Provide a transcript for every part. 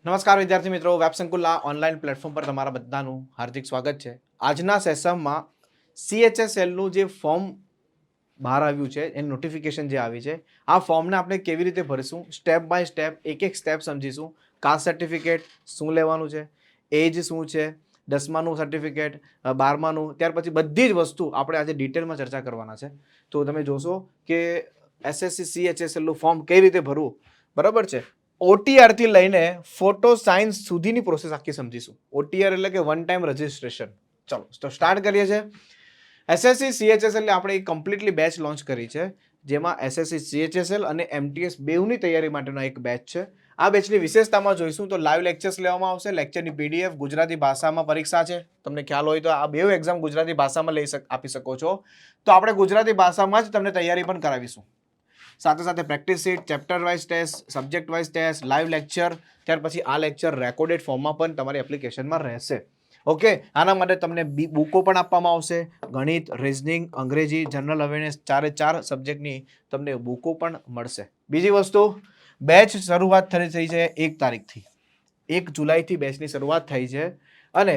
નમસ્કાર વિદ્યાર્થી મિત્રો, વેબ સંકુલના ઓનલાઈન પ્લેટફોર્મ પર તમારા બધાનું હાર્દિક સ્વાગત છે. આજના સેશનમાં CHSLનું જે ફોર્મ બહાર આવ્યું છે એની નોટિફિકેશન જે આવી છે, આ ફોર્મને આપણે કેવી રીતે ભરીશું, સ્ટેપ બાય સ્ટેપ એક સ્ટેપ સમજીશું. કાસ્ટ સર્ટિફિકેટ શું લેવાનું છે, એજ શું છે, 10માનું સર્ટિફિકેટ, 12માનું, ત્યાર પછી બધી જ વસ્તુ આપણે આજે ડિટેલમાં ચર્ચા કરવાના છે. તો તમે જોશો કે SSC CHSLનું ફોર્મ કઈ રીતે ભરવું, બરાબર છે. OTR થી લઈને ફોટો સાયન્સ સુધીની પ્રોસેસ આખી સમજીશું. OTR એટલે કે વન ટાઈમ રજિસ્ટ્રેશન. ચલો તો સ્ટાર્ટ કરીએ છીએ. SSC CHSL આપણે એક કમ્પ્લીટલી બેચ લોન્ચ કરી છે, જેમાં SSC CHSL અને MTS બેઉની તૈયારી માટેનો એક બેચ છે. આ બેચની વિશેષતામાં જોઈશું તો લાઈવ લેક્ચર્સ લેવામાં આવશે. લેક્ચરની PDF ગુજરાતી ભાષામાં પરીક્ષા છે. તમને ખ્યાલ હોય તો આ બેઉ એક્ઝામ ગુજરાતી ભાષામાં આપી શકો છો. તો આપણે ગુજરાતી ભાષામાં જ તમને તૈયારી પણ કરાવીશું. સાથે સાથે practice sheet, chapter wise test, subject wise test, live lecture, ત્યાર પછી આ લેક્ચર રેકોર્ડેડ ફોર્મમાં પણ તમારી એપ્લિકેશનમાં રહેશે. ઓકે, આના માટે તમને બુકો પણ આપવામાં આવશે. ગણિત, રીઝનિંગ, અંગ્રેજી, જનરલ અવેરનેસ, 4 સબ્જેક્ટની તમને બુકો પણ મળશે. બીજી વસ્તુ, બેચ શરૂઆત થઈ છે 1 તારીખથી. 1 જુલાઈથી બેચની શરૂઆત થઈ છે અને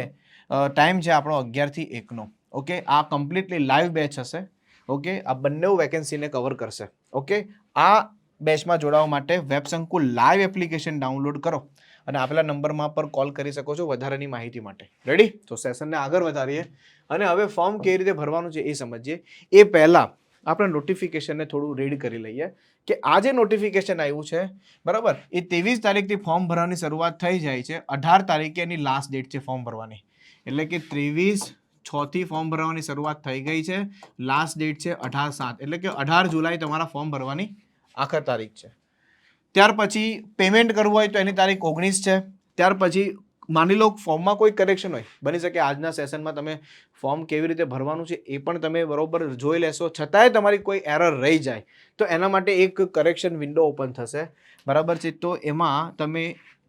ટાઈમ છે આપણો 11 થી 1નો. ઓકે, આ કમ્પ્લીટલી લાઈવ બેચ હશે. ઓકે, આ બંને વેકેન્સીને કવર કરશે. ઓકે, આ બેચમાં જોડાવા માટે વેબ સંકુલ લાઈવ એપ્લિકેશન ડાઉનલોડ કરો અને આપેલા નંબરમાં પર કોલ કરી શકો છો વધારાની માહિતી માટે. રેડી? તો સેશનને આગળ વધારીએ અને હવે ફોર્મ કેવી રીતે ભરવાનું છે એ સમજીએ. એ પહેલાં આપણે નોટિફિકેશનને થોડું રીડ કરી લઈએ કે આ જે નોટિફિકેશન આવ્યું છે, બરાબર, એ 23 તારીખથી ફોર્મ ભરવાની શરૂઆત થઈ જાય છે. 18 તારીખે એની લાસ્ટ ડેટ છે ફોર્મ ભરવાની. એટલે કે 23/6 ફોર્મ ભરવાની શરૂઆત થઈ ગઈ છે. લાસ્ટ ડેટ છે 18/7, એટલે કે 18 જુલાઈ તમારા ફોર્મ ભરવાની આખર તારીખ છે. ત્યાર પછી પેમેન્ટ કરવું હોય તો એની તારીખ 19 છે. ત્યાર પછી માની લો ફોર્મમાં કોઈ કરેક્શન હોય, બની શકે આજના સેશનમાં તમે ફોર્મ કેવી રીતે ભરવાનું છે એ પણ તમે બરોબર જોઈ લેશો, છતાંય તમારી કોઈ એરર રહી જાય તો એના માટે એક કરેક્શન વિન્ડો ઓપન થશે, બરાબર છે. તો એમાં તમે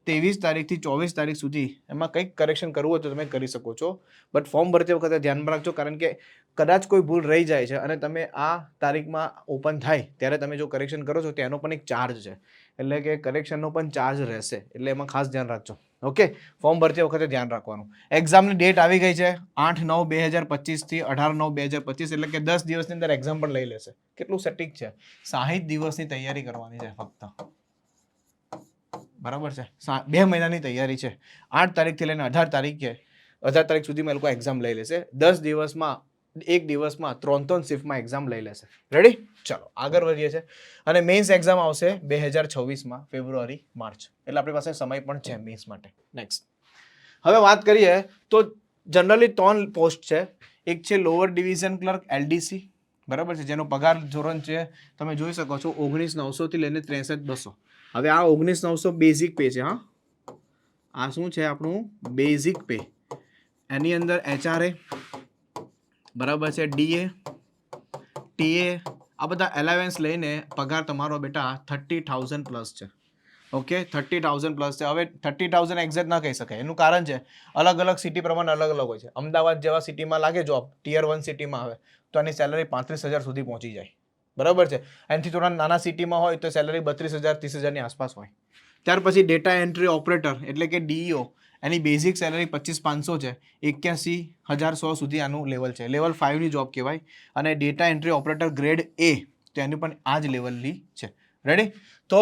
23 તારીખથી 24 તારીખ સુધી એમાં કંઈક કરેક્શન કરવું હોય તો તમે કરી શકો છો. બટ ફોર્મ ભરતી વખતે ધ્યાનમાં રાખજો, કારણ કે કદાચ કોઈ ભૂલ રહી જાય છે અને તમે આ તારીખમાં ઓપન થાય ત્યારે તમે જો કરેક્શન કરો છો તો એનો પણ એક ચાર્જ છે, એટલે કે કરેક્શનનો પણ ચાર્જ રહેશે, એટલે એમાં ખાસ ધ્યાન રાખજો. ઓકે, ફોર્મ ભરતી વખતે ધ્યાન રાખવાનું. એક્ઝામની ડેટ આવી ગઈ છે 8/9/2025 થી 18/9/2025, એટલે કે 10 દિવસની અંદર એક્ઝામ પણ લઈ લેશે. કેટલું સટીક છે, 60 દિવસની તૈયારી કરવાની છે ફક્ત, બરાબર છે. 2 મહિનાની તૈયારી છે. 8 તારીખથી લઈને 18 તારીખ સુધીમાં એ લોકો એક્ઝામ લઈ લેશે. 10 દિવસમાં, 1 દિવસમાં 3 શિફ્ટમાં એક્ઝામ લઈ લેશે. રેડી? ચલો આગળ વધીએ છીએ. અને મેઇન્સ એક્ઝામ આવશે 2024માં ફેબ્રુઆરી માર્ચ, એટલે આપણી પાસે સમય પણ છે મેઇન્સ માટે. નેક્સ્ટ હવે વાત કરીએ તો જનરલી 3 પોસ્ટ છે. એક છે લોઅર ડિવિઝન ક્લર્ક LDC, બરાબર છે, જેનો પગાર ધોરણ છે તમે જોઈ શકો છો 19,900 થી લઈને 63,200. હવે આ 19,900 બેઝિક પે છે. હા, આ શું છે આપણું બેઝિક પે. એની અંદર HRA, બરાબર છે, DA, TA, આ બધા એલાવન્સ લઈને પગાર તમારો બેટા 30,000 પ્લસ છે. ઓકે, 30,000 પ્લસ છે. હવે 30,000 એક્ઝેક્ટ ના કહી શકાય, એનું કારણ છે અલગ અલગ સિટી પ્રમાણે અલગ અલગ હોય છે. અમદાવાદ જેવા સિટીમાં લાગે જોબ, Tier 1 સિટીમાં આવે તો એની સેલરી 35,000 સુધી પહોંચી જાય, બરાબર છે. એનાથી થોડા નાના સિટીમાં હોય તો સેલરી 32,000 30,000ની આસપાસ હોય. ત્યાર પછી ડેટા એન્ટ્રી ઓપરેટર એટલે કે DEO, એની બેઝિક સેલરી 25,500 છે. 81,100 સુધી આનું લેવલ છે. લેવલ 5ની જોબ કહેવાય. અને data entry operator grade A, તો એની પણ આ જ લેવલની છે. રેડી? તો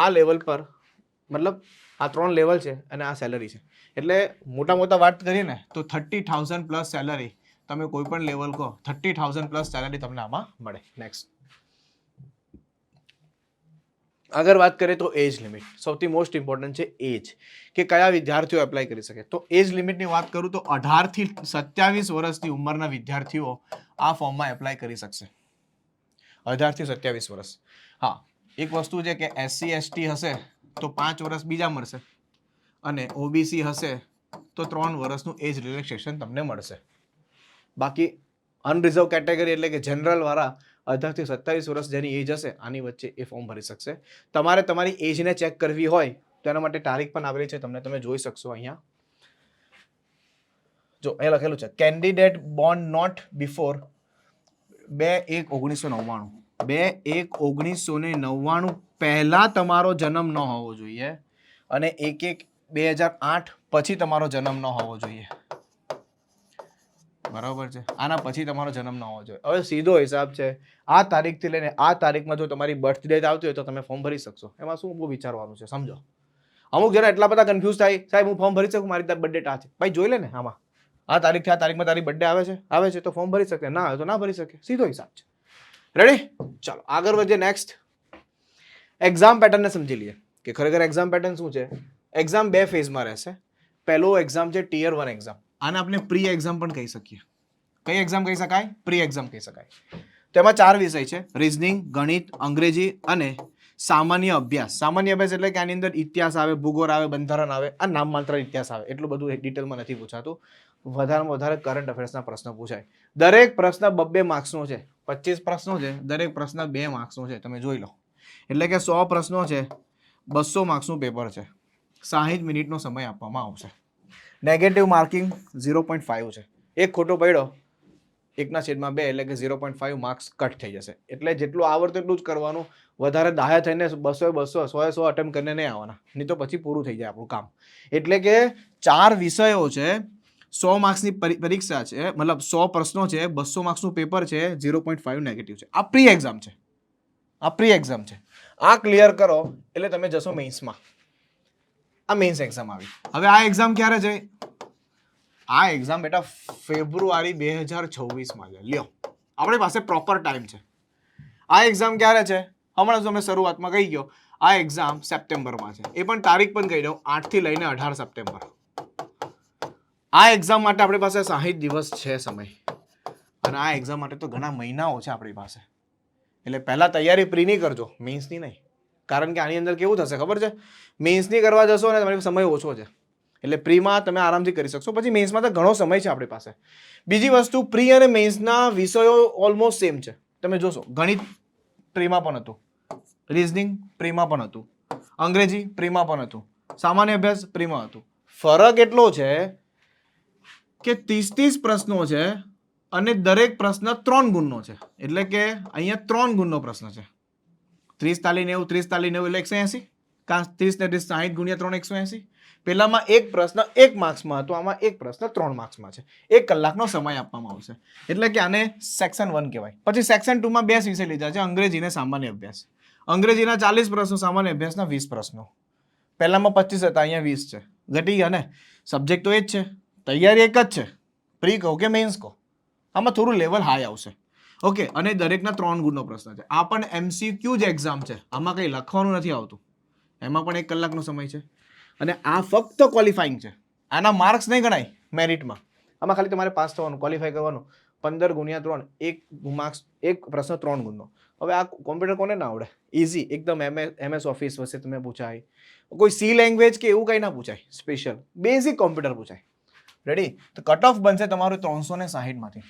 આ લેવલ પર, મતલબ આ 3 લેવલ છે અને આ સેલરી છે. એટલે મોટા વાત કરીએ ને તો 30,000 પ્લસ સેલરી, તમે કોઈ પણ લેવલ કહો 30,000 પ્લસ સેલરી તમને આમાં મળે. નેક્સ્ટ આગળ વાત કરીએ તો એજ લિમિટ સૌથી મોસ્ટ ઇમ્પોર્ટન્ટ છે. એજ કે કયા વિદ્યાર્થીઓ એપ્લાય કરી શકે. તો એજ લિમિટની વાત કરું તો 18 થી 27 વર્ષની ઉંમરના વિદ્યાર્થીઓ આ ફોર્મમાં એપ્લાય કરી શકશે. 18 થી 27 વર્ષ. હા, એક વસ્તુ છે કે SC ST હશે તો 5 વર્ષ બીજા મળશે અને OBC હશે તો 3 વર્ષનું એજ રિલેક્સેશન તમને મળશે. બાકી અનરિઝર્વ કેટેગરી એટલે કે જનરલ વાળા 18 થી 27 વર્ષ જેની એજ હશે આની વચ્ચે એ ફોર્મ ભરી શકશે. તમારે તમારી એજને ચેક કરવી હોય તો એના માટે તારીખ પણ આવેલી છે, તમે જોઈ શકશો અહીંયા. જો એ લખેલું છે કેન્ડિડેટ બોર્ન નોટ બિફોર 2/1/1999. 2/1/1999 પહેલા તમારો જન્મ ન હોવો જોઈએ અને 1/1 2008 પછી તમારો જન્મ ન હોવો જોઈએ, બરાબર છે, આના પછી તમારો જન્મ ન હોવો જોઈએ. હવે સીધો હિસાબ છે, આ તારીખથી લઈને આ તારીખમાં જો તમારી બર્થ ડેટ આવતી હોય તો તમે ફોર્મ ભરી શકશો. એમાં શું બહુ વિચારવાનું છે, સમજો. અમુક જણા એટલા બધા કન્ફ્યુઝ થાય, સાહેબ હું ફોર્મ ભરી શકું, મારી બર્થ ડેટ આ છે. ભાઈ જોઈ લે ને, આમાં આ તારીખથી આ તારીખમાં તારી બર્થ ડે આવે છે તો ફોર્મ ભરી શકે, ના આવે તો ના ભરી શકે, સીધો હિસાબ છે. રેડી? ચાલો આગળ વધીએ. નેક્સ્ટ એક્ઝામ પેટર્નને સમજી લઈએ કે ખરેખર એક્ઝામ પેટર્ન શું છે. એક્ઝામ 2 ફેઝમાં રહેશે. પહેલો એક્ઝામ છે ટિયર 1 એક્ઝામ. આને આપણે પ્રી એક્ઝામ પણ કહી શકીએ. કઈ એક્ઝામ કહી શકાય? પ્રી એક્ઝામ કહી શકાય. તેમાં 4 વિષય છે: રીઝનિંગ, ગણિત, અંગ્રેજી અને સામાન્ય અભ્યાસ. સામાન્ય અભ્યાસ એટલે કે આની અંદર ઇતિહાસ આવે, ભૂગોળ આવે, બંધારણ આવે, આ નામ માત્ર ઇતિહાસ આવે, એટલું બધું ડિટેલમાં નથી પૂછાતું. વધારેમાં વધારે કરંટ અફેર્સના પ્રશ્નો પૂછાય. દરેક પ્રશ્ન 2 માર્ક્સનો છે. 25 પ્રશ્નો છે, દરેક પ્રશ્ન 2 માર્ક્સનો છે. તમે જોઈ લો, એટલે કે 100 પ્રશ્નો છે, 200 માર્ક્સનું પેપર છે. 60 મિનિટનો સમય આપવામાં આવશે. નેગેટિવ માર્કિંગ 0.5 છે. એક ખોટો પડ્યો 1/2 એટલે કે 0.5 માર્ક્સ કટ થઈ જશે. એટલે જેટલું આવડતું એટલું જ કરવાનું. વધારે દાયા થઈને 200 100 અટેમ્પ્ટ કરીને નહીં આવવાના, નહીં તો પછી પૂરું થઈ જાય આપણું કામ. એટલે કે 4 વિષયો છે, 100 માર્ક્સની પરીક્ષા છે, મતલબ 100 પ્રશ્નો છે, 200 માર્ક્સનું પેપર છે, 0.5 નેગેટિવ છે. આ પ્રી એક્ઝામ છે, આ પ્રી એક્ઝામ છે. આ ક્લિયર કરો એટલે તમે જશો મેઇન્સમાં. આ મેઇન્સ એક્ઝામ આવી. હવે આ એક્ઝામ ક્યારે છે? આ એક્ઝામ બેટા ફેબ્રુઆરી 2026માં છે. લ્યો, આપણી પાસે પ્રોપર ટાઈમ છે. આ એક્ઝામ ક્યારે છે? હમણાં જ તમે શરૂઆતમાં કહી ગયો. આ એક્ઝામ સપ્ટેમ્બરમાં છે. એ પણ તારીખ પણ કહી દઉં, 8 થી લઈને 18 સપ્ટેમ્બર. આ એક્ઝામ માટે આપણી પાસે 60 દિવસ છે સમય, અને આ એક્ઝામ માટે તો ઘણા મહિનાઓ છે આપણી પાસે. એટલે પહેલા તૈયારી પ્રીની કરજો, મેઇન્સની નહીં. કારણ કે આની અંદર કેવું થશે ખબર છે? મેઇન્સની કરવા જશો ને તમારી સમય ઓછો છે, એટલે પ્રીમાં તમે આરામથી કરી શકશો. પછી મેઇન્સમાં તો ઘણો સમય છે આપણી પાસે. બીજી વસ્તુ, પ્રી અને મેઇન્સના વિષયો ઓલમોસ્ટ સેમ છે. તમે જોશો, ગણિત પ્રીમાં પણ હતું, રીઝનિંગ પ્રીમાં પણ હતું, અંગ્રેજી પ્રીમાં પણ હતું, સામાન્ય અભ્યાસ પ્રીમાં હતું. ફરક એટલો છે કે 30 પ્રશ્નો છે અને દરેક પ્રશ્ન 3 ગુણનો છે. એટલે કે અહીંયા 3 ગુણનો પ્રશ્ન છે. 30 તાલી 90, 30 તાલી 90 એટલે 180. 30 ને 30 60 ગુણ્યા 3 180. પેલામાં એક પ્રશ્ન 1 માર્ક્સમાં હતો, આમાં એક પ્રશ્ન 3 માર્ક્સમાં છે. 1 કલાકનો સમય આપવામાં આવશે. એટલે કે આને સેક્શન 1 કહેવાય. પછી સેક્શન 2 માં 2 વિષય લીધા છે, અંગ્રેજી અને સામાન્ય અભ્યાસ. અંગ્રેજીના 40 પ્રશ્નો, સામાન્ય અભ્યાસના 20 પ્રશ્નો. પહેલામાં 25 હતા, અહીંયા 20 છે. ઘટી ગયા ને? સબ્જેક્ટ તો એ જ છે, તૈયારી એક જ છે. પ્રી કહો કે મેઇન્સ કહો, આમાં થોડું લેવલ હાઈ આવશે. ઓકે, અને દરેકના 3 ગુણનો પ્રશ્ન છે. આ પણ MCQ જ એક્ઝામ છે, આમાં કંઈ લખવાનું નથી આવતું. એમાં પણ 1 કલાકનો સમય છે. અને આ ફક્ત ક્વોલિફાઈંગ છે. આના માર્ક્સ નહીં ગણાય મેરિટમાં. આમાં ખાલી તમારે પાસ થવાનું, ક્વોલિફાય કરવાનું. 15 ગુણ્યા 3, 1 માર્ક્સ, 1 પ્રશ્ન 3 ગુણનો. હવે આ કોમ્પ્યુટર કોને ના આવડે? ઇઝી એકદમ. MS ઓફિસ વચ્ચે તમે પૂછાય, કોઈ સી લેંગ્વેજ કે એવું કંઈ ના પૂછાય, સ્પેશિયલ બેઝિક કોમ્પ્યુટર પૂછાય. રેડી? તો કટ ઓફ બનશે તમારું 360 માંથી.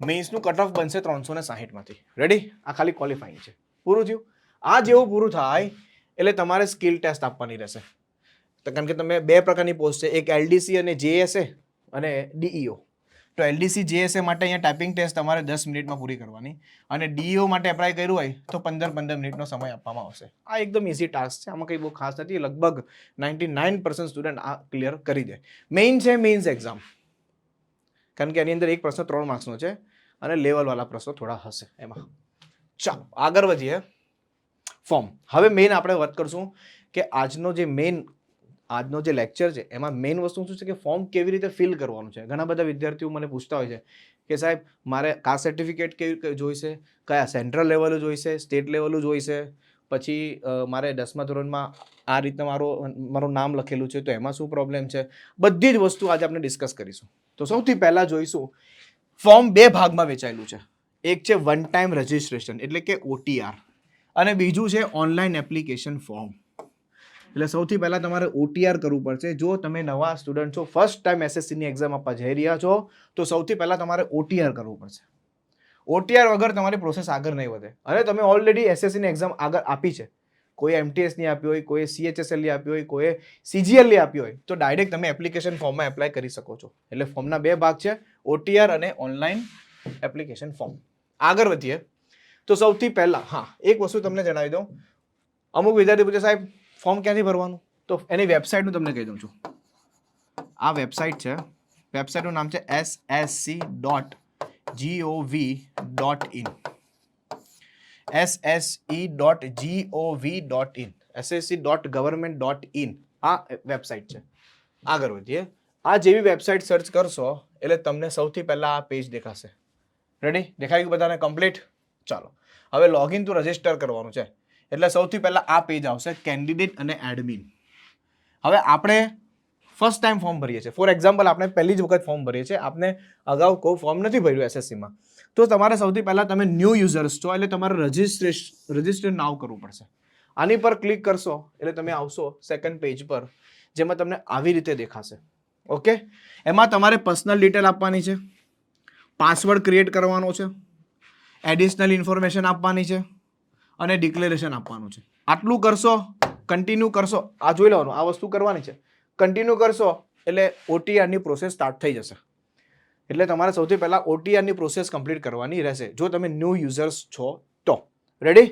મેઇન્સનું કટ ઓફ બનશે 360 માંથી. રેડી? આ ખાલી ક્વોલિફાઈંગ છે. પૂરું થયું. આ જેવું પૂરું થાય એટલે તમારે સ્કિલ ટેસ્ટ આપવાની રહેશે. તો કારણ કે તમે 2 પ્રકારની પોસ્ટ છે, એક LDC અને JSA અને DEO. તો LDC JSA માટે અહીંયા ટાઈપિંગ ટેસ્ટ તમારે 10 મિનિટમાં પૂરી કરવાની, અને DEO માટે એપ્લાય કર્યું હોય તો 15 મિનિટનો સમય આપવામાં આવશે. આ એકદમ ઇઝી ટાસ્ક છે, આમાં કંઈ બહુ ખાસ નથી. લગભગ 99% સ્ટુડન્ટ આ ક્લિયર કરી દે. મેઇન છે મેઇન્સ એક્ઝામ, કારણ કે એની અંદર એક પ્રશ્ન 3 માર્ક્સનો છે અને લેવલવાળા પ્રશ્નો થોડા હશે એમાં. ચાલો આગળ વધીએ. ફોર્મ. હવે મેઇન આપણે વાત કરશું કે આજનો જે લેક્ચર છે એમાં મેઇન વસ્તુ શું છે કે ફોર્મ કેવી રીતે ફિલ કરવાનું છે. ઘણા બધા વિદ્યાર્થીઓ મને પૂછતા હોય છે કે સાહેબ મારે કાસ્ટ સર્ટિફિકેટ કેવી જોઈશે, કયા સેન્ટ્રલ લેવલ જોઈશે, સ્ટેટ લેવલ જોઈશે, પછી મારે 10મા ધોરણમાં આ રીતના મારું નામ લખેલું છે તો એમાં શું પ્રોબ્લેમ છે. બધી જ વસ્તુ આજે આપણે ડિસ્કસ કરીશું. તો સૌથી પહેલાં જોઈશું, ફોર્મ 2 ભાગમાં વેચાયેલું છે. એક છે વન ટાઈમ રજિસ્ટ્રેશન એટલે કે OTR, અને બીજું છે ઓનલાઈન એપ્લિકેશન ફોર્મ. એટલે સૌથી પહેલાં તમારે OTR કરવું પડશે. જો તમે નવા સ્ટુડન્ટ છો, ફર્સ્ટ ટાઈમ SSCની એક્ઝામ આપવા જઈ રહ્યા છો, તો સૌથી પહેલાં તમારે OTR કરવું પડશે. OTR વગર તમારી પ્રોસેસ આગળ નહીં વધે. અને તમે ઓલરેડી SSCની એક્ઝામ આગળ આપી છે, કોઈ MTSની આપી હોય, કોઈ CHSLની આપી હોય, કોઈ CGLની આપી હોય, તો ડાયરેક્ટ તમે એપ્લિકેશન ફોર્મમાં એપ્લાય કરી શકો છો. એટલે ફોર્મના 2 ભાગ છે, OTR અને ઓનલાઈન એપ્લિકેશન ફોર્મ. આગળ વધીએ તો સૌથી પહેલાં એક વસ્તુ તમને જણાવી દઉં. અમુક વિદ્યાર્થી પૂછે સાહેબ ફોર્મ ક્યાંથી ભરવાનું? તો એની વેબસાઇટનું તમને કહી દઉં છું. આ વેબસાઇટ છે, વેબસાઇટનું નામ છે ssc.gov.in. ssc.gov.in, ssc.government.in આ વેબસાઇટ છે. આગળ વધીએ. આ જેવી વેબસાઇટ સર્ચ કરશો એટલે તમને સૌથી પહેલા આ પેજ દેખાશે. રેડી? દેખાઈ ગયું બધાને કમ્પ્લીટ? ચાલો હવે લોગિન ટુ રજિસ્ટર કરવાનું છે. એટલે સૌથી પહેલા આ પેજ આવશે, કેન્ડિડેટ અને એડમિન. હવે આપણે ફર્સ્ટ ટાઈમ ફોર્મ ભરીએ છીએ. ફોર એક્ઝામ્પલ આપણે પહેલી જ વખત ફોર્મ ભરીએ છીએ, આપણે અગાઉ કોઈ ફોર્મ નથી ભર્યું એસએસસીમાં, તો તમારે સૌથી પહેલાં તમે ન્યૂ યુઝર્સ છો એટલે તમારે રજિસ્ટ્રેશન નાવ કરવું પડશે. આની પર ક્લિક કરશો એટલે તમે આવશો સેકન્ડ પેજ પર, જેમાં તમને આવી રીતે દેખાશે. ઓકે, એમાં તમારે પર્સનલ ડિટેલ આપવાની છે, પાસવર્ડ ક્રિએટ કરવાનો છે, એડિશનલ ઇન્ફોર્મેશન આપવાની છે અને ડિક્લેરેશન આપવાનું છે. આટલું કરશો, કન્ટિન્યુ કરશો, આ જોઈ લેવાનું, આ વસ્તુ કરવાની છે. કન્ટિન્યુ કરશો એટલે ઓટીઆરની પ્રોસેસ સ્ટાર્ટ થઈ જશે. એટલે તમારે સૌથી પહેલાં ઓટીઆરની પ્રોસેસ કમ્પ્લીટ કરવાની રહેશે જો તમે ન્યૂ યુઝર્સ છો તો. રેડી?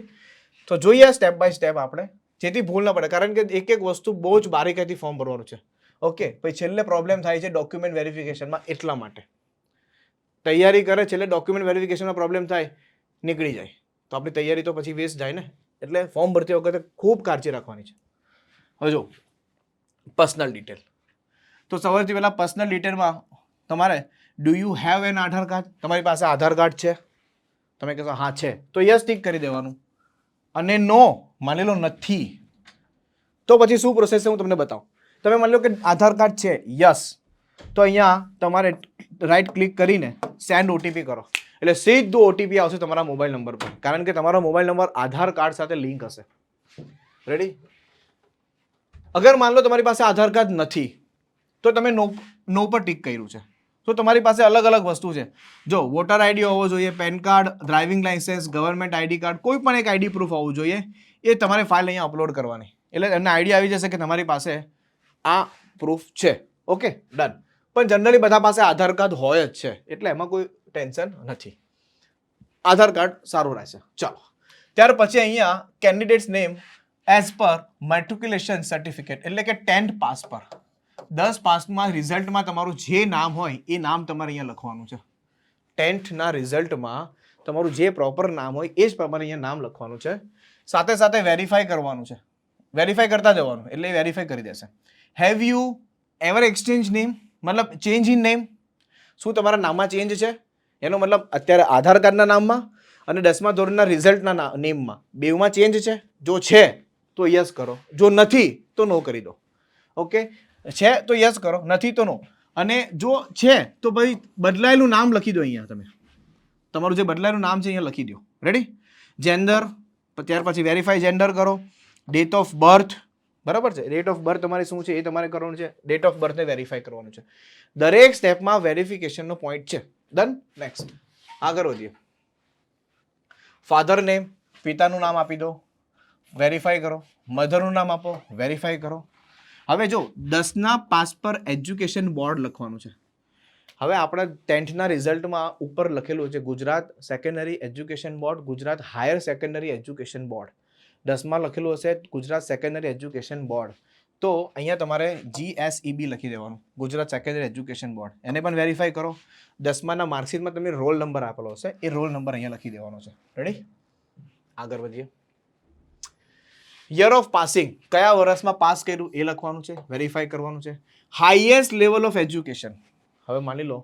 તો જોઈએ સ્ટેપ બાય સ્ટેપ આપણે, જેથી ભૂલ ન પડે, કારણ કે એક એક વસ્તુ બહુ જ બારીકાઈથી ફોર્મ ભરવાનું છે. ઓકે, પછી છેલ્લે પ્રોબ્લેમ થાય છે ડોક્યુમેન્ટ વેરિફિકેશનમાં, એટલા માટે તૈયારી કરે છેલ્લે ડોક્યુમેન્ટ વેરિફિકેશનમાં પ્રોબ્લેમ થાય, નીકળી જાય તો આપણી તૈયારી તો પછી વેસ્ટ જાય ને. એટલે ફોર્મ ભરતી વખતે ખૂબ કાળજી રાખવાની છે. હવે જો પર્સનલ ડિટેલ, તો સૌથી પહેલાં પર્સનલ ડિટેલમાં તમારે do you have an Aadhaar card, તમારી પાસે આધાર કાર્ડ છે? તમે કહેશો હા છે, તો યસ ટિક કરી દેવાનું. અને નો માની લો નથી, તો પછી શું પ્રોસેસ છે હું તમને બતાવું. તમે માની લો કે આધાર કાર્ડ છે, યસ, તો અહીંયા તમારે રાઈટ ક્લિક કરીને સેન્ડ ઓટીપી કરો એટલે સીધું ઓટીપી આવશે તમારા મોબાઈલ નંબર પર, કારણ કે તમારો મોબાઈલ નંબર આધાર કાર્ડ સાથે લિંક હશે. રેડી? અગર માન લો તમારી પાસે આધાર કાર્ડ નથી તો તમે નો પર ટિક કર્યું છે, તો તમારી પાસે અલગ અલગ વસ્તુ છે. જો વોટર આઈડી હોવો જોઈએ, PAN card, driving licence, government ID card, કોઈ પણ એક આઈડી પ્રૂફ હોવું જોઈએ. એ તમારે ફાઇલ અહીંયા અપલોડ કરવાની એટલે એમને આઈડિયા આવી જશે કે તમારી પાસે આ પ્રૂફ છે. Okay, done. પણ જનરલી બધા પાસે આધાર કાર્ડ હોય જ છે એટલે એમાં કોઈ ટેન્શન નથી, આધાર કાર્ડ સારું રહેશે. ચાલો, ત્યાર પછી અહીંયા candidates name as per matriculation certificate, એટલે કે 10th પાસ પર, 10 પાસમાં રિઝલ્ટમાં તમારું જે નામ હોય એ નામ તમારે અહીંયા લખવાનું છે. 10th ના રિઝલ્ટમાં તમારું જે પ્રોપર નામ હોય એ જ પ્રમાણે અહીંયા નામ લખવાનું છે. સાથે સાથે વેરીફાઈ કરવાનું છે, વેરીફાઈ કરતા જવાનું એટલે વેરીફાઈ કરી દેશે. Have you ever exchange name, મતલબ ચેન્જ ઇન નેમ, શું તમારા નામમાં ચેન્જ છે? એનો મતલબ અત્યારે આધાર કાર્ડના નામમાં અને 10મા ધોરણના રિઝલ્ટના નેમમાં બેવમાં ચેન્જ છે? જો છે તો યસ કરો, જો નથી તો નો કરી દો. ઓકે, છે તો યસ કરો, નથી તો નો. અને જો છે તો ભાઈ બદલાયેલું નામ લખી દો અહીંયા, તમે તમારું જે બદલાયેલું નામ છે અહીંયા લખી દો. રેડી? જેન્ડર, ત્યાર પછી વેરીફાઈ જેન્ડર કરો. ડેટ ઓફ બર્થ, બરાબર છે, ડેટ ઓફ બર્થ તમારી શું છે એ તમારે કરવાનું છે. ડેટ ઓફ બર્થને વેરીફાઈ કરવાનું છે. દરેક સ્ટેપમાં વેરિફિકેશનનો પોઈન્ટ છે. ડન? નેક્સ્ટ આગળ વધીએ. ફાધર નેમ, પિતાનું નામ આપી દો, વેરીફાઈ કરો. મધરનું નામ આપો, વેરીફાઈ કરો. હવે જો 10ના પાસ પર એજ્યુકેશન બોર્ડ લખવાનું છે. હવે આપણા 10થના રિઝલ્ટમાં ઉપર લખેલું છે Gujarat secondary education board, Gujarat higher secondary education board. 10માં લખેલું હશે ગુજરાત સેકન્ડરી એજ્યુકેશન બોર્ડ, તો અહીંયા તમારે GSEB લખી દેવાનું, ગુજરાત સેકન્ડરી એજ્યુકેશન બોર્ડ. એને પણ વેરીફાઈ કરો. 10માના માર્કશીટમાં તમને રોલ નંબર આપેલો હશે, એ રોલ નંબર અહીંયા લખી દેવાનો છે. રેડી? આગળ વધીએ. યર ઓફ પાસિંગ, કયા વર્ષમાં પાસ કર્યું એ લખવાનું છે, વેરીફાઈ કરવાનું છે. હાઈએસ્ટ લેવલ ઓફ એજ્યુકેશન, હવે માની લો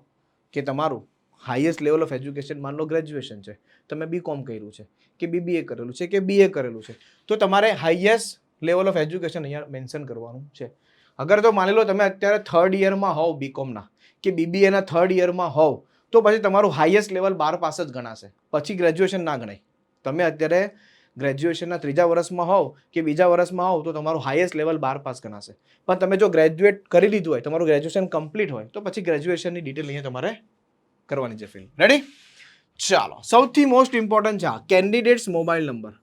કે તમારું હાઈએસ્ટ લેવલ ઓફ એજ્યુકેશન માન લો ગ્રેજ્યુએશન છે, તમે BCom કર્યું છે કે BBA કરેલું છે કે BA કરેલું છે, તો તમારે હાઈએસ્ટ લેવલ ઓફ એજ્યુકેશન અહીંયા મેન્શન કરવાનું છે. અગર તો માની લો તમે અત્યારે 3rd યરમાં હોવ BComના કે BBAના 3rd યરમાં હોવ, તો પછી તમારું હાઈએસ્ટ લેવલ 12 પાસ જ ગણાશે, પછી ગ્રેજ્યુએશન ના ગણાય. તમે અત્યારે ગ્રેજ્યુએશનના 3જા વર્ષમાં હોવ કે 2જા વર્ષમાં હોવ તો તમારું હાઈએસ્ટ લેવલ 12 પાસ ગણાશે. પણ તમે જો ગ્રેજ્યુએટ કરી લીધું હોય, તમારું ગ્રેજ્યુએશન કમ્પ્લીટ હોય, તો પછી ગ્રેજ્યુએશનની ડિટેલ અહીંયા તમારે કરવાની છે ફિલ. રેડી? ચાલો, સૌથી મોસ્ટ ઇમ્પોર્ટન્ટ છે આ કેન્ડિડેટ્સ મોબાઈલ નંબર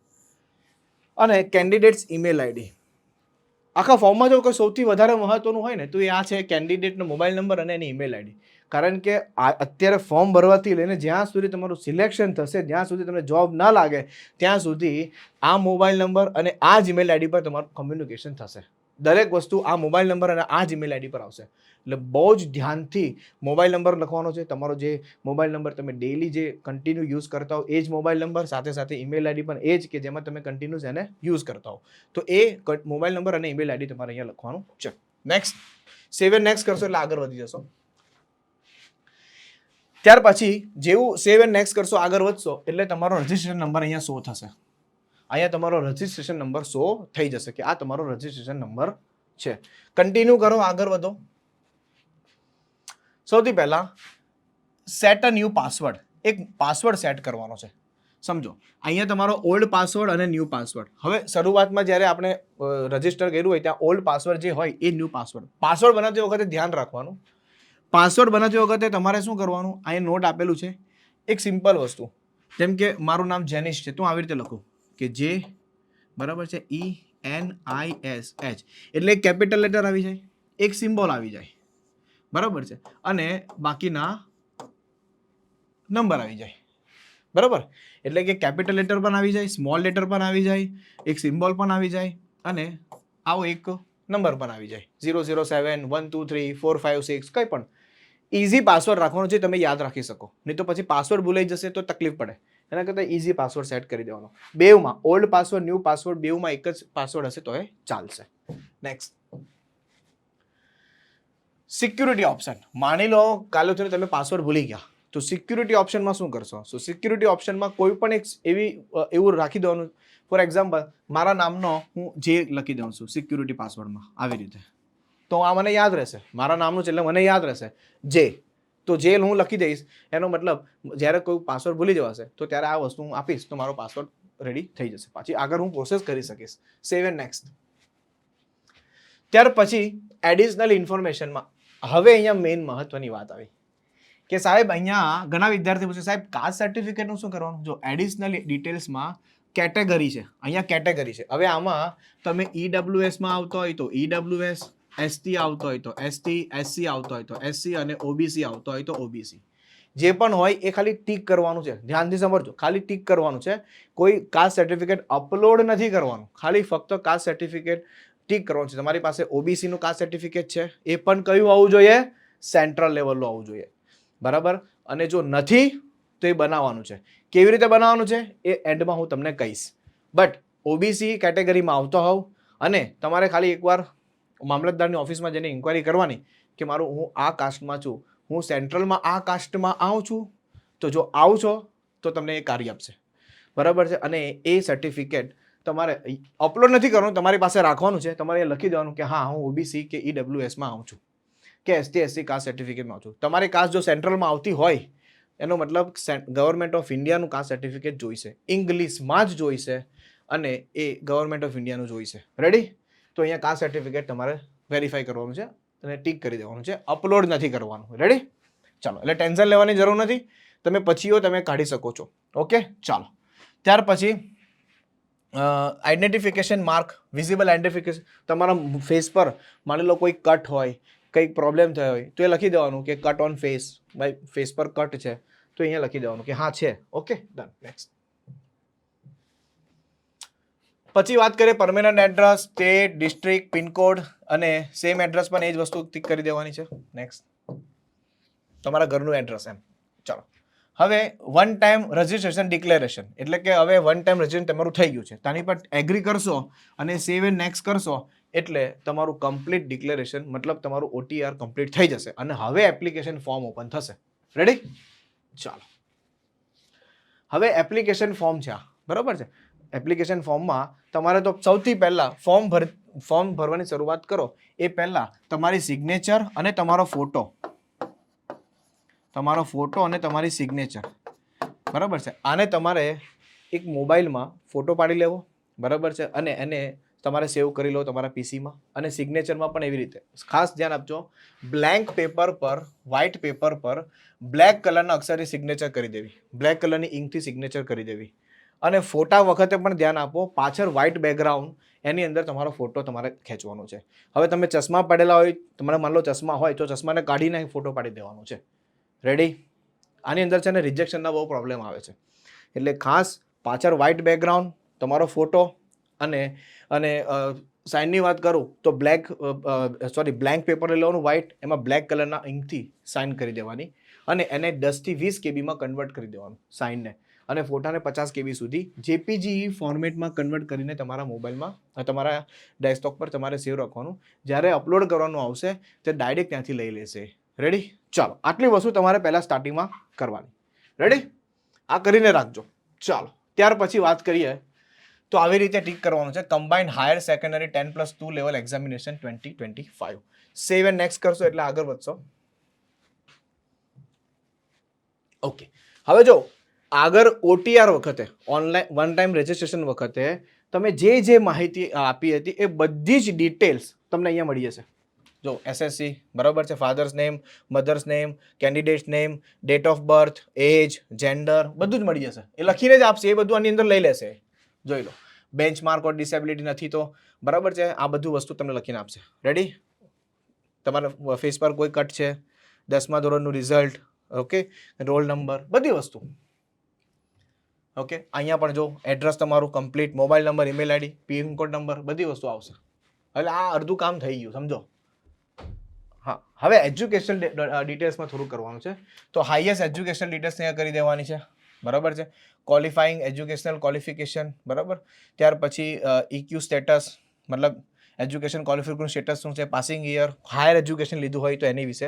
અને કેન્ડિડેટ્સ ઈમેલ આઈડી. આખા ફોર્મમાં જો કોઈ સૌથી વધારે મહત્વનું હોય ને તો એ આ છે, કેન્ડિડેટનો મોબાઈલ નંબર અને એની ઈમેલ આઈડી. કારણ કે અત્યારે ફોર્મ ભરવાથી લઈને જ્યાં સુધી તમારું સિલેક્શન થશે, જ્યાં સુધી તમને જોબ ના લાગે, ત્યાં સુધી આ મોબાઈલ નંબર અને આ જ ઈમેલ આઈડી પર તમારું કમ્યુનિકેશન થશે. દરેક વસ્તુ આ મોબાઈલ નંબર અને આ જ ઈમેલ આઈડી પર આવશે. એટલે બહુ જ ધ્યાનથી મોબાઈલ નંબર લખવાનો છે. તમારો જે મોબાઈલ નંબર તમે ડેઈલી જે કન્ટિન્યુ યુઝ કરતા હો એ જ મોબાઈલ નંબર, સાથે સાથે ઈમેલ આઈડી પણ એ જ કે જેમાં તમે કન્ટિન્યુઅસ એને યુઝ કરતા હો. તો એ મોબાઈલ નંબર અને ઈમેલ આઈડી તમારે અહીંયા લખવાનું છે. નેક્સ્ટ, સેવ એન્ડ નેક્સ્ટ કરશો એટલે આગળ વધી જશો. ત્યાર પછી જેવું સેવ એન્ડ નેક્સ્ટ કરશો, આગળ વધશો એટલે તમારો રજિસ્ટ્રેશન નંબર અહીંયા શો થશે. અહીંયા તમારો રજિસ્ટ્રેશન નંબર શો થઈ જશે કે આ તમારો રજિસ્ટ્રેશન નંબર છે. કન્ટિન્યુ કરો, આગળ વધો. સૌથી પહેલા સેટ અ ન્યૂ પાસવર્ડ, એક પાસવર્ડ સેટ કરવાનો છે. સમજો અહીંયા તમારો ઓલ્ડ પાસવર્ડ અને ન્યૂ પાસવર્ડ. હવે શરૂઆતમાં જ્યારે આપણે રજિસ્ટર કર્યું હોય ત્યાં ઓલ્ડ પાસવર્ડ જે હોય એ ન્યૂ પાસવર્ડ. પાસવર્ડ બનાવતી વખતે ધ્યાન રાખવાનું, પાસવર્ડ બનાવતી વખતે તમારે શું કરવાનું, અહીંયા નોટ આપેલું છે એક સિમ્પલ વસ્તુ, જેમ કે મારું નામ જેનિશ છે તો આવી રીતે લખું કે જે, બરાબર છે, ENISH એટલે એક કેપિટલ લેટર આવી જાય, એક સિમ્બોલ આવી જાય, બરાબર છે, અને બાકીના નંબર આવી જાય, બરાબર. એટલે કે કેપિટલ લેટર પણ આવી જાય, સ્મોલ લેટર પણ આવી જાય, એક સિમ્બોલ પણ આવી જાય અને આવો એક નંબર પણ આવી જાય, 007 1 2 3 4 5 6 કંઈ પણ. ઇઝી પાસવર્ડ રાખવાનો છે, તમે યાદ રાખી શકો, નહીં તો પછી પાસવર્ડ ભૂલાઈ જશે તો તકલીફ પડે. એના કરતાં ઇઝી પાસવર્ડ સેટ કરી દેવાનો. બેવમાં ઓલ્ડ પાસવર્ડ, ન્યૂ પાસવર્ડ બેવમાં એક જ પાસવર્ડ હશે તો એ ચાલશે. Next, security option. માની લો કાલે ઉઠીને તમે પાસવર્ડ ભૂલી ગયા તો સિક્યુરિટી ઓપ્શનમાં શું કરશો? સો સિક્યુરિટી ઓપ્શનમાં કોઈ પણ એક એવું રાખી દેવાનું. ફોર એક્ઝામ્પલ મારા નામનો હું જે લખી દઉં છું સિક્યુરિટી પાસવર્ડમાં, આવી રીતે. તો આ મને યાદ રહેશે, મારા નામનું છે એટલે મને યાદ રહેશે જે. તો જે હું લખી દઈશ એનો મતલબ જ્યારે કોઈ પાસવર્ડ ભૂલી જવાશે તો ત્યારે આ વસ્તુ હું આપીશ તો મારો પાસવર્ડ રેડી થઈ જશે. પાછી આગળ હું પ્રોસેસ કરી શકીશ. Save and next. ત્યાર પછી એડિશનલ ઇન્ફોર્મેશનમાં હવે અહીંયા મેઇન મહત્વની વાત આવી કે સાહેબ અહીંયા ઘણા વિદ્યાર્થીઓ પૂછે સાહેબ કાસ્ટ સર્ટિફિકેટનું શું કરવાનું? જો એડિશનલ ડિટેલ્સમાં કેટેગરી છે, અહીંયા કેટેગરી છે. હવે આમાં તમે EWSમાં આવતો હોય તો EWS, ST આવતો હોય તો ST, SC આવતો હોય તો SC અને OBC આવતો હોય તો OBC. જે પણ હોય એ ખાલી ટીક કરવાનું છે. ધ્યાનથી સમજજો, ખાલી ટીક કરવાનું છે. કોઈ કાસ્ટ સર્ટિફિકેટ અપલોડ નથી કરવાનું, ખાલી ફક્ત કાસ્ટ સર્ટિફિકેટ ટીક કરવાનું છે. તમારી પાસે OBC નું કાસ્ટ સર્ટિફિકેટ છે, એ પણ કયું આવવું જોઈએ? સેન્ટ્રલ લેવલનું આવવું જોઈએ, બરાબર. અને જો નથી તો એ બનાવવાનું છે. કેવી રીતે બનાવવાનું છે એ એન્ડમાં હું તમને કહીશ. બટ OBC કેટેગરીમાં આવતો હોવ અને તમારે ખાલી એકવાર મામલતદારની ઓફિસમાં જઈને ઇન્ક્વાયરી કરવાની કે હું આ કાસ્ટમાં છું, હું સેન્ટ્રલમાં આ કાસ્ટમાં આવું છું, તો જો આવું છો તો તમને એ કાર્ય આપશે, બરાબર છે. અને એ સર્ટિફિકેટ તમારે અપલોડ નથી કરવાનું, તમારી પાસે રાખવાનું છે. તમારે લખી દેવાનું કે હા હું OBC કે EWSમાં આવું છું કે ST SC કાસ્ટ સર્ટિફિકેટમાં આવું છું. તમારી કાસ્ટ જો સેન્ટ્રલમાં આવતી હોય એનો મતલબ ગવર્મેન્ટ ઓફ ઇન્ડિયાનું કાસ્ટ સર્ટિફિકેટ જોઈશે, ઇંગ્લિશમાં જ જોઈશે અને એ ગવર્મેન્ટ ઓફ ઇન્ડિયાનું જોઈશે. રેડી? તો અહીંયા કાસ્ટ સર્ટિફિકેટ તમારે વેરીફાઈ કરવાનું છે અને ટીક કરી દેવાનું છે, અપલોડ નથી કરવાનું. રેડી? ચાલો, એટલે ટેન્શન લેવાની જરૂર નથી, તમે પછીઓ તમે કાઢી શકો છો. ઓકે, ચાલો. ત્યાર પછી આઈડેન્ટિફિકેશન માર્ક, વિઝિબલ આઈડેન્ટિફિકેશન. તમારા ફેસ પર માની લો કોઈ કટ હોય, કંઈક પ્રોબ્લેમ થયો હોય તો એ લખી દેવાનું કે કટ ઓન ફેસ, ભાઈ ફેસ પર કટ છે તો અહીંયા લખી દેવાનું કે હા છે. Okay, done. નેક્સ્ટ. પછી વાત કરીએ permanent address, state, district, pincode અને સેમ એડ્રેસ પણ એ જ વસ્તુ ટિક કરી દેવાની છે. નેક્સ્ટ, તમારા ઘરનું એડ્રેસ એમ. ચાલો, હવે વન ટાઈમ રજિસ્ટ્રેશન ડિક્લેરેશન, એટલે કે હવે વન ટાઈમ રજિસ્ટ્રેશન તમારું થઈ ગયું છે, તાની પર એગ્રી કરશો અને સેવ એન્ડ નેક્સ્ટ કરશો એટલે તમારું કમ્પ્લીટ ડિક્લેરેશન, મતલબ તમારું OTR કમ્પ્લીટ થઈ જશે અને હવે એપ્લિકેશન ફોર્મ ઓપન થશે. રેડી? ચાલો, હવે એપ્લિકેશન ફોર્મ છે આ, બરાબર છે. એપ્લિકેશન ફોર્મમાં તમારે તો સૌથી પહેલાં ફોર્મ ભરવાની શરૂઆત કરો એ પહેલાં તમારી સિગ્નેચર અને તમારો ફોટો અને તમારી સિગ્નેચર, બરાબર છે. આને તમારે એક મોબાઈલમાં ફોટો પાડી લેવો, બરાબર છે, અને એને તમારે સેવ કરી લો તમારા PCમાં. અને સિગ્નેચરમાં પણ એવી રીતે ખાસ ધ્યાન આપજો, બ્લેન્ક પેપર પર, વ્હાઇટ પેપર પર બ્લેક કલરના અક્ષરથી સિગ્નેચર કરી દેવી, બ્લેક કલરની ઇંકથી સિગ્નેચર કરી દેવી. અને ફોટા વખતે પણ ધ્યાન આપો, પાછળ વ્હાઇટ બેકગ્રાઉન્ડ એની અંદર તમારો ફોટો તમારે ખેંચવાનો છે. હવે તમે ચશ્મા પડેલા હોય, તમારે માન લો ચશ્મા હોય તો ચશ્માને કાઢીને ફોટો પાડી દેવાનો છે. રેડી? આની અંદર છે ને રિજેક્શનના બહુ પ્રોબ્લેમ આવે છે, એટલે ખાસ પાછળ વ્હાઇટ બેકગ્રાઉન્ડ, તમારો ફોટો અને અને સાઇનની વાત કરું તો બ્લેન્ક પેપર લઈ લેવાનું વ્હાઇટ, એમાં બ્લેક કલરના ઇંકથી સાઇન કરી દેવાની અને એને 10 થી 20 કેબીમાં કન્વર્ટ કરી દેવાનું સાઇનને, અને ફોટાને 50 કેબી સુધી જેપીજી ફોર્મેટમાં કન્વર્ટ કરીને તમારા મોબાઈલમાં તમારા ડેસ્કટોપ પર તમારે સેવ રાખવાનું. જ્યારે અપલોડ કરવાનું આવશે તે ડાયરેક્ટ ત્યાંથી લઈ લેશે. રેડી? ચાલો, આટલી વસ્તુ તમારે પહેલાં સ્ટાર્ટિંગમાં કરવાની. રેડી? આ કરીને રાખજો. ચાલો, ત્યાર પછી વાત કરીએ તો આવી રીતે ટીક કરવાનું છે combined higher secondary 10+2 level examination 2025. Save and next કરશો એટલે આગળ વધશો. ઓકે, હવે જો આગળ OTR વખતે ઓનલાઈન વન ટાઈમ રજિસ્ટ્રેશન વખતે તમે જે માહિતી આપી હતી એ બધી જ ડિટેલ્સ તમને અહીંયા મળી જશે. જો SSC બરાબર છે, father's name, mother's name, candidate's name, date of birth, age, gender બધું જ મળી જશે. એ લખીને જ આપશે, એ બધું આની અંદર લઈ લેશે. જોઈ લો, બેન્ચમાર્ક ઓર ડિસેબિલિટી નથી તો બરાબર છે, આ બધું વસ્તુ તમને લખીને આપશે. રેડી? તમારા ફેસ પર કોઈ કટ છે, 10મા ધોરણનું રિઝલ્ટ, ઓકે, રોલ નંબર, બધી વસ્તુ. ઓકે, અહીંયા પણ જો એડ્રેસ તમારું complete, mobile number, email ID, pincode number, બધી વસ્તુ આવશે. એટલે આ અડધું કામ થઈ ગયું, સમજો. હા, હવે એજ્યુકેશન ડિટેલ્સમાં થોડું કરવાનું છે. તો હાઈએસ્ટ એજ્યુકેશન ડિટેલ્સ અહીંયા કરી દેવાની છે. બરાબર છે, ક્વોલિફાઈંગ એજ્યુકેશનલ ક્વોલિફિકેશન, બરાબર. ત્યાર પછી EQ સ્ટેટસ, મતલબ એજ્યુકેશન ક્વોલિફિકેશન સ્ટેટસ શું છે, પાસિંગ યર, હાયર એજ્યુકેશન લીધું હોય તો એની વિશે,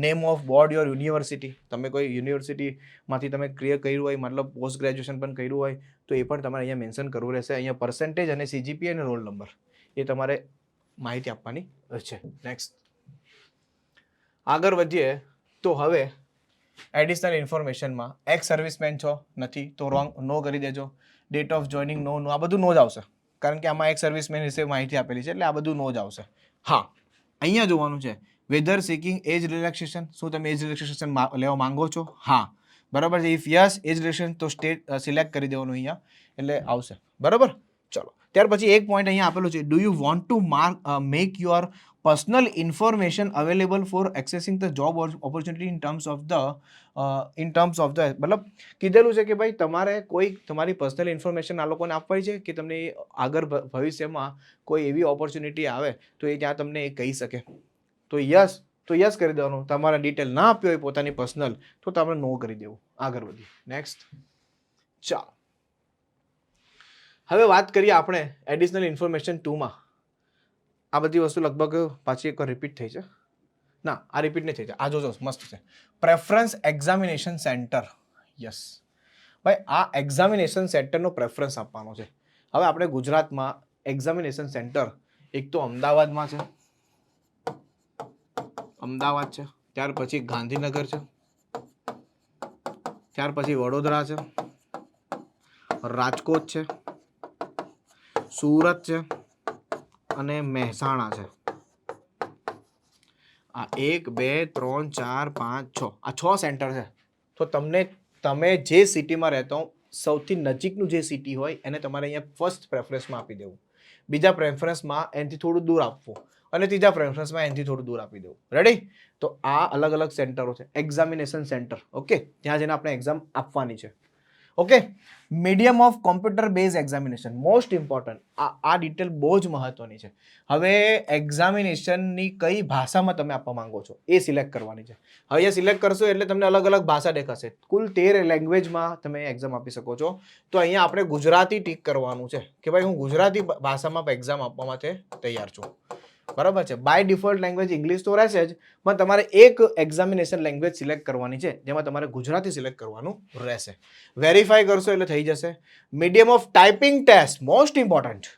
name of board your university, તમે કોઈ યુનિવર્સિટીમાંથી તમે ક્લિયર કર્યું હોય, મતલબ પોસ્ટ ગ્રેજ્યુએશન પણ કર્યું હોય તો એ પણ તમારે અહીંયા મેન્શન કરવું રહેશે. અહીંયા પર્સન્ટેજ અને CGPA અને રોલ નંબર એ તમારે માહિતી આપવાની છે. નેક્સ્ટ આગળ વધીએ તો હવે એડિશનલ ઇન્ફોર્મેશનમાં એક્સ સર્વિસમેન છો, નથી તો રોંગ, નો કરી દેજો. ડેટ ઓફ જોઈનિંગ નો, આ બધું નો જ આવશે, કારણ કે આમાં એક્સ સર્વિસમેન વિશે માહિતી આપેલી છે એટલે આ બધું નો જ આવશે. હા, અહીંયા જોવાનું છે વેધર સિકિંગ એજ રિલેક્સેશન, શું તમે એજ રિલેક્સેશન લેવા માંગો છો? હા, બરાબર છે. ઇફ યસ એજ રિલેક્સેશન તો સ્ટેટ સિલેક્ટ કરી દેવાનું અહીંયા, એટલે આવશે. બરાબર? ચલો, ત્યાર પછી એક પોઈન્ટ અહીંયા આપેલું છે, do you want to make your personal information available for accessing the job opportunity in terms of the મતલબ કીધેલું છે કે ભાઈ તમારે કોઈ તમારી પર્સનલ ઇન્ફોર્મેશન આ લોકોને આપવાની છે કે તમને આગળ ભવિષ્યમાં કોઈ એવી ઓપોર્ચ્યુનિટી આવે તો એ ત્યાં તમને એ કહી શકે. તો યસ કરી દેવાનું. તમારા ડિટેલ ના આપ્યો હોય પોતાની પર્સનલ તો તમારે નો કરી દેવું. આગળ વધીએ. નેક્સ્ટ. ચાલો, હવે વાત કરીએ આપણે એડિશનલ ઇન્ફોર્મેશન 2માં. આ બધી વસ્તુ લગભગ પાછી એકવાર રિપીટ થઈ છે. ના, આ રિપીટ નહીં થઈ છે. આ જોજો, મસ્ત છે. Preference examination centre. યસ ભાઈ, આ એક્ઝામિનેશન સેન્ટરનો પ્રેફરન્સ આપવાનો છે. હવે આપણે ગુજરાતમાં એક્ઝામિનેશન સેન્ટર એક તો અમદાવાદમાં છે, અમદાવાદ છે, ત્યાર પછી ગાંધીનગર છે, ત્યાર પછી વડોદરા છે, રાજકોટ છે, સુરત છે અને મહેસાણા છે. આ 1 2 3 4 5 6 આ 6 સેન્ટર છે. તો તમે જે સિટીમાં રહેતો સૌથી નજીકનું જે સિટી હોય એને તમારે અહીંયા ફર્સ્ટ પ્રેફરન્સમાં આપી દેવું, બીજા પ્રેફરન્સમાં એનાથી થોડું દૂર આપવું અને ત્રીજા પ્રેફરન્સમાં એનાથી થોડું દૂર આપી દેવું. રેડી? તો આ અલગ અલગ સેન્ટરો છે, એક્ઝામિનેશન સેન્ટર. ઓકે, ત્યાં જઈને આપણે એક્ઝામ આપવાની છે. Okay, medium of computer base examination, most important. આ ડિટેલ બહુ જ મહત્વની છે. હવે એક્ઝામિનેશનની કઈ ભાષામાં તમે આપવા માંગો છો એ સિલેક્ટ કરવાની છે. હવે એ સિલેક્ટ કરશો એટલે તમને અલગ અલગ ભાષા દેખાશે. કુલ 13 લેંગ્વેજમાં તમે એક્ઝામ આપી શકો છો. તો અહીંયા આપણે ગુજરાતી ટીક કરવાનું છે કે ભાઈ હું ગુજરાતી ભાષામાં એક્ઝામ આપવા માટે તૈયાર છું. બરાબર છે. બાય ડિફોલ્ટ લેંગ્વેજ ઇંગ્લિશ તો રહેશે જ, પણ તમારે એક એક્ઝામિનેશન લેંગ્વેજ સિલેક્ટ કરવાની છે જેમાં તમારે ગુજરાતી સિલેક્ટ કરવાનું રહેશે. વેરીફાઈ કરશો એટલે થઈ જશે. Medium of typing test, most important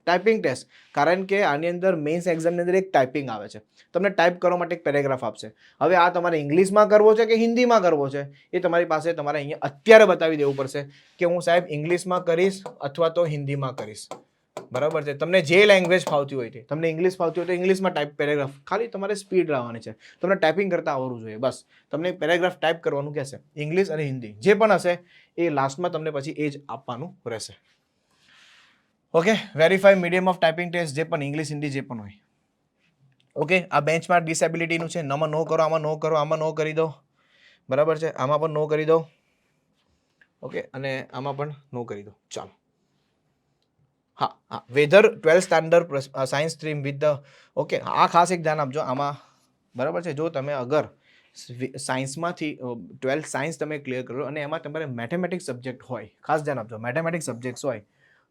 typing test, કારણ કે આની અંદર મેઇન્સ એક્ઝામની અંદર એક ટાઈપિંગ આવે છે. તમને ટાઈપ કરવા માટે એક પેરેગ્રાફ આપશે. હવે આ તમારે ઇંગ્લિશમાં કરવો છે કે હિન્દીમાં કરવો છે એ તમારી પાસે તમારે અહીંયા અત્યારે બતાવી દેવું પડશે કે હું સાહેબ ઇંગ્લિશમાં કરીશ અથવા તો હિન્દીમાં કરીશ. બરાબર છે. તમને જે લેંગ્વેજ ફાવતી હોય તે, તમને ઇંગ્લિશ ફાવતી હોય તો ઇંગ્લિશમાં ટાઈપ પેરેગ્રાફ, ખાલી તમારે સ્પીડ લાવવાની છે. તમને ટાઈપિંગ કરતા આવડવું જોઈએ બસ. તમને પેરેગ્રાફ ટાઈપ કરવાનું કહેશે, ઇંગ્લિશ અને હિન્દી જે પણ હશે એ લાસ્ટમાં તમને પછી એ જ આપવાનું રહેશે. Okay, verify medium of typing test જે પણ ઇંગ્લિશ હિન્દી જે પણ હોય. ઓકે, આ બેન્ચમાર્ક ડિસેબિલિટીનું છે. આમાં નો કરો, આમાં નો કરો, આમાં નો કરી દો. બરાબર છે. આમાં પણ નો કરી દો. ઓકે, અને આમાં પણ નો કરી દો. ચાલો, હા whether 12th standard science stream with the okay આ ખાસ એક ધ્યાન આપજો આમાં બરાબર છે. જો તમે અગર સાયન્સમાંથી 12th સાયન્સ તમે ક્લિયર કરો અને એમાં તમારે મેથેમેટિક્સ સબ્જેક્ટ હોય, ખાસ ધ્યાન આપજો મેથેમેટિક્સ સબ્જેક્ટ્સ હોય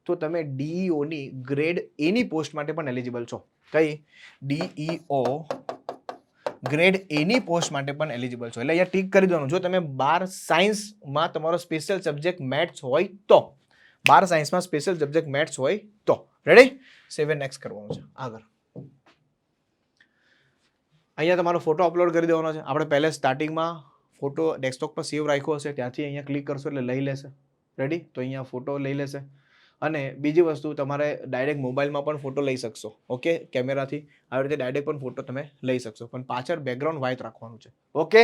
તો તમે ડીઈઓની ગ્રેડ એની પોસ્ટ માટે પણ એલિજિબલ છો. કઈ? ડીઈઓ ગ્રેડ એની પોસ્ટ માટે પણ એલિજિબલ છો. એટલે અહીંયા ટીક કરી દેવાનું. જો તમે 12 સાયન્સમાં તમારો સ્પેશિયલ સબ્જેક્ટ મેથ્સ હોય તો 12 સાયન્સમાં સ્પેશિયલ સબ્જેક્ટ મેથ્સ હોય તો રેડી 7 નેક્સ્ટ કરવાનું છે. આગળ અહીંયા તમારો ફોટો અપલોડ કરી દેવાનો છે. આપણે પહેલે સ્ટાર્ટિંગમાં ફોટો ડેસ્કટોપ પર સેવ રાખ્યો હશે, ત્યાંથી અહીંયા ક્લિક કરશો એટલે લઈ લેશે. રેડી? તો અહીંયા ફોટો લઈ લેશે. અને બીજી વસ્તુ તમારે ડાયરેક્ટ મોબાઈલમાં પણ ફોટો લઈ શકશો. ઓકે, કેમેરાથી આવી રીતે ડાયરેક્ટ પણ ફોટો તમે લઈ શકશો, પણ પાછળ બેકગ્રાઉન્ડ વ્હાઇટ રાખવાનું છે. ઓકે,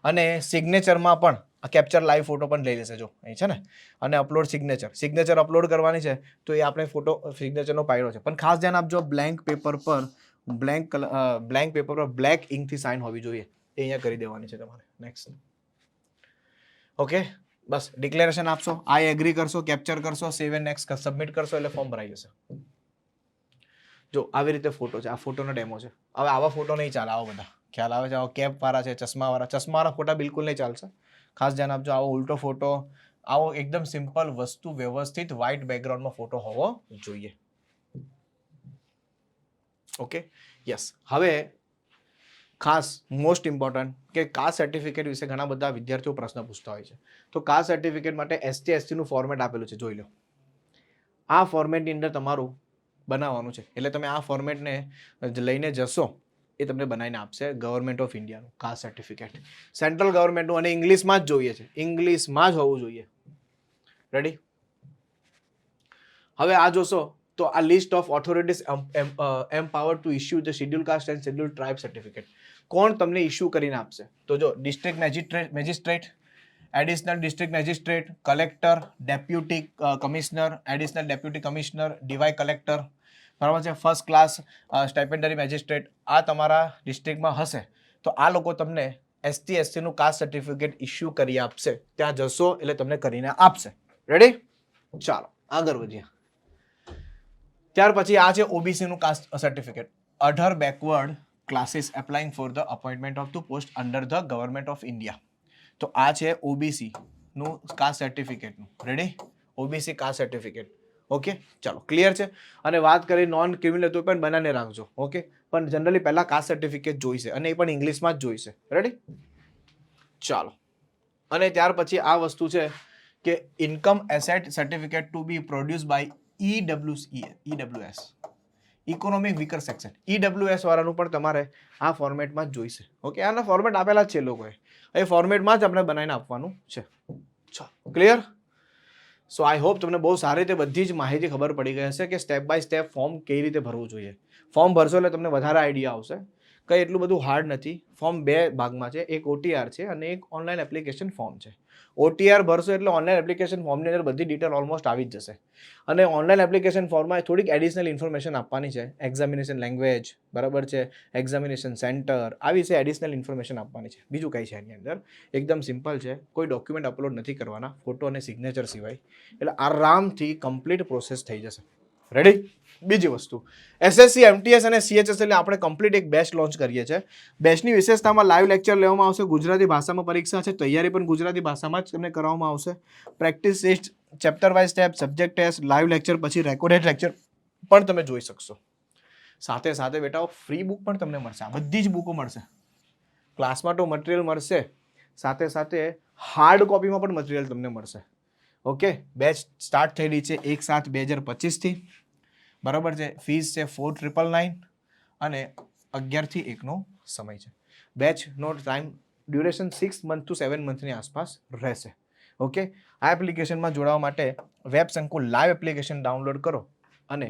અને સિગ્નેચરમાં પણ કેપ્ચર લાઈવ ફોટો પણ લઈ લેશે. જો અહીં છે ને, અને અપલોડ સિગ્નેચર અપલોડ કરવાની છે તો એ આપણે ફોટો સિગ્નેચરનો પાડ્યો છે. પણ ખાસ ધ્યાન આપજો, બ્લેન્ક પેપર પર બ્લેક ઇંકથી સાઇન હોવી જોઈએ. એ અહીંયા કરી દેવાની છે તમારે. નેક્સ્ટ. ઓકે, બસ ડિક્લેરેશન આપશો, આઈ એગ્રી કરશો, કેપ્ચર કરશો, સેવ એન્ડ નેક્સ્ટ સબમિટ કરશો એટલે ફોર્મ ભરાઈ જશે. જો આવી રીતે ફોટો છે, આ ફોટોનો ડેમો છે. હવે આવા ફોટો નહીં ચાલે, આવા બધા ખ્યાલ આવે છે. આવા કેપ વાળા છે, ચશ્માવાળા ફોટા બિલકુલ નહીં ચાલશે. ખાસ ધ્યાન આપજો, આવો ઉલટો ફોટો, આવો એકદમ સિમ્પલ વસ્તુ વ્યવસ્થિત વ્હાઇટ બેકગ્રાઉન્ડમાં ફોટો હોવો જોઈએ. Okay, yes. હવે ખાસ મોસ્ટ ઇમ્પોર્ટન્ટ કે કાસ્ટ સર્ટિફિકેટ વિશે ઘણા બધા વિદ્યાર્થીઓ પ્રશ્ન પૂછતા હોય છે. તો કાસ્ટ સર્ટિફિકેટ માટે ST SC નું ફોર્મેટ આપેલું છે, જોઈ લો. આ ફોર્મેટની અંદર તમારું બનાવવાનું છે. એટલે તમે આ ફોર્મેટને લઈને જશો, એ તમને બનાવીને આપશે ગવર્મેન્ટ ઓફ ઇન્ડિયાનું કાસ્ટ સર્ટિફિકેટ, સેન્ટ્રલ ગવર્મેન્ટનું, અને ઇંગ્લિશમાં જ જોઈએ છે. ઇંગ્લિશમાં જ હોવું જોઈએ. રેડી? હવે આ જોશો તો આ list of authorities empowered to issue the schedule caste and schedule tribe certificate. કોણ તમને ઇશ્યુ કરીને આપશે? તો જો district magistrate, additional district magistrate, collector, deputy commissioner, additional deputy commissioner, DY collector, બરાબર છે, ફર્સ્ટ ક્લાસ સ્ટાઇપેન્ડરી મેજિસ્ટ્રેટ. આ તમારા ડિસ્ટ્રિક્ટમાં હશે તો આ લોકો તમને ST SC નું કાસ્ટ સર્ટિફિકેટ ઇશ્યુ કરી આપશે. ત્યાં જશો એટલે તમને કરીને આપશે. રેડી? ચાલો આગળ વધીએ. ત્યાર પછી આ છે OBC નું caste certificate, other backward classes applying for the appointment of the post under the government of India. તો આ છે OBC નું કાસ્ટ સર્ટિફિકેટનું. Ready? OBC caste certificate. Okay, ચાલો ક્લિયર છે. અને વાત કરી નોન ક્રિમિનલ તો પણ બનાવીને રાખજો. ઓકે, પણ જનરલી પહેલા કાસ્ટ સર્ટિફિકેટ જોઈશે અને એ પણ ઇંગ્લિશમાં જ જોઈશે. રેડી? ચાલો. અને ત્યાર પછી આ વસ્તુ છે કે income asset certificate to be produce by EWS economic weaker section. EWS વાળાનું પણ તમારે આ ફોર્મેટમાં જ જોઈશે. ઓકે, આના ફોર્મેટ આપેલા જ છે લોકોએ, એ ફોર્મેટમાં જ આપણે બનાવીને આપવાનું છે. ચાલો ક્લિયર? સો આઈ હોપ તમને બહુ સારી રીતે બધી જ માહિતી ખબર પડી ગઈ હશે કે સ્ટેપ બાય સ્ટેપ ફોર્મ કઈ રીતે ભરવું જોઈએ. ફોર્મ ભરશો એટલે તમને વધારે આઈડિયા આવશે. કંઈ એટલું બધું હાર્ડ નથી. ફોર્મ 2 ભાગમાં છે, એક OTR છે અને એક ઓનલાઈન એપ્લિકેશન ફોર્મ છે. OTR ભરશો એટલે ઓનલાઈન એપ્લિકેશન ફોર્મની અંદર બધી ડિટેલ ઓલમોસ્ટ આવી જ જશે. અને ઓનલાઈન એપ્લિકેશન ફોર્મમાં થોડીક એડિશનલ ઇન્ફોર્મેશન આપવાની છે. એક્ઝામિનેશન લેંગ્વેજ, બરાબર છે, એક્ઝામિનેશન સેન્ટર, આવી છે એડિશનલ ઇન્ફોર્મેશન આપવાની છે. બીજું કંઈ છે એની અંદર, એકદમ સિમ્પલ છે. કોઈ ડોક્યુમેન્ટ અપલોડ નથી કરવાના, ફોટો અને સિગ્નેચર સિવાય. એટલે આરામથી કમ્પ્લીટ પ્રોસેસ થઈ જશે. રેડી? બીજી વસ્તુ, SSC MTS અને CHS એટલે આપણે કમ્પ્લીટ એક બેચ લોન્ચ કરીએ છીએ. બેચની વિશેષતામાં લાઈવ લેક્ચર લેવામાં આવશે, ગુજરાતી ભાષામાં પરીક્ષા છે, તૈયારી પણ ગુજરાતી ભાષામાં જ તમને કરવામાં આવશે. Practice test, chapter wise step, subject test, live lecture, પછી રેકોર્ડેડ લેક્ચર પણ તમે જોઈ શકશો. સાથે સાથે બેટાઓ ફ્રી બુક પણ તમને મળશે. આ બધી જ બુકો મળશે. ક્લાસમાં તો મટીરિયલ મળશે, સાથે સાથે હાર્ડ કોપીમાં પણ મટીરિયલ તમને મળશે. ઓકે, બેચ સ્ટાર્ટ થયેલી છે 1/7/2025થી. બરાબર છે. ફીસ છે 4,999 અને 11 થી 1 નો સમય છે. બેચનો ટાઈમ ડ્યુરેશન 6 મંથ ટુ 7 મંથની આસપાસ રહેશે. ઓકે, આ એપ્લિકેશનમાં જોડાવા માટે વેબ સંકુલ લાઈવ એપ્લિકેશન ડાઉનલોડ કરો અને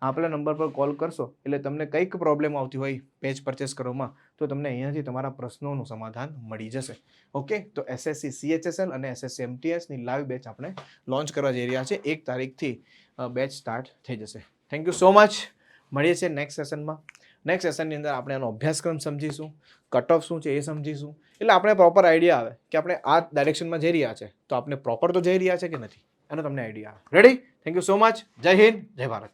આપણા નંબર પર કોલ કરશો એટલે તમને કંઈક પ્રોબ્લેમ આવતી હોય પેજ પરચેસ કરવામાં તો તમને અહીંયાથી તમારા પ્રશ્નોનું સમાધાન મળી જશે. ઓકે, તો SSC CHSL અને SSC MTS ની લાઈવ બેચ આપણે લોન્ચ કરવા જઈ રહ્યા છે. 1 તારીખથી બેચ સ્ટાર્ટ થઈ જશે. Thank you so much. મળીએ છીએ નેક્સ્ટ સેશનમાં. નેક્સ્ટ સેશનની અંદર આપણે એનો અભ્યાસક્રમ સમજીશું, કટ ઓફ શું છે એ સમજીશું. એટલે આપણે પ્રોપર આઈડિયા આવે કે આપણે આ ડાયરેક્શનમાં જઈ રહ્યા છે તો આપણે પ્રોપર તો જઈ રહ્યા છે કે નથી. એનો તમને આઈડિયા આવે. Ready? Thank you so much. જય હિન્દ, જય ભારત.